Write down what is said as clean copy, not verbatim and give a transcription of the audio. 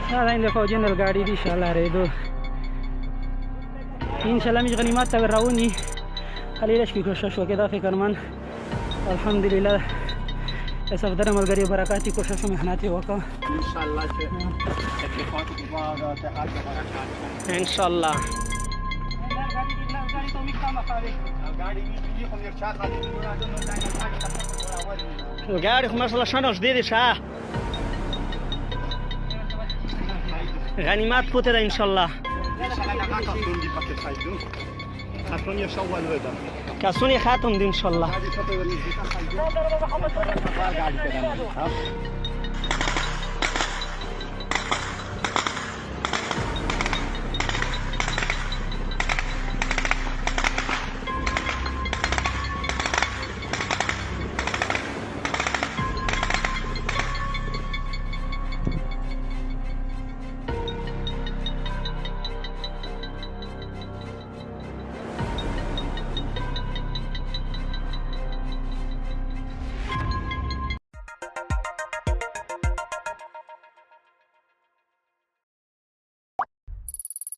هذا عند فوجنا القاعدة دي إن شاء الله ريدو إن شاء الله مش غنيمات تقرؤوني خليل أشكي كوشش وكذا في كرمان الحمد لله يسفدنا القريب بركاتي كوشش محناتي وكا إن شاء الله إن شاء الله القاعدة ما شاء الله شنو جديد شاه غنيمات بوتر إن شاء الله كاسوني خاتم دي إن شاء الله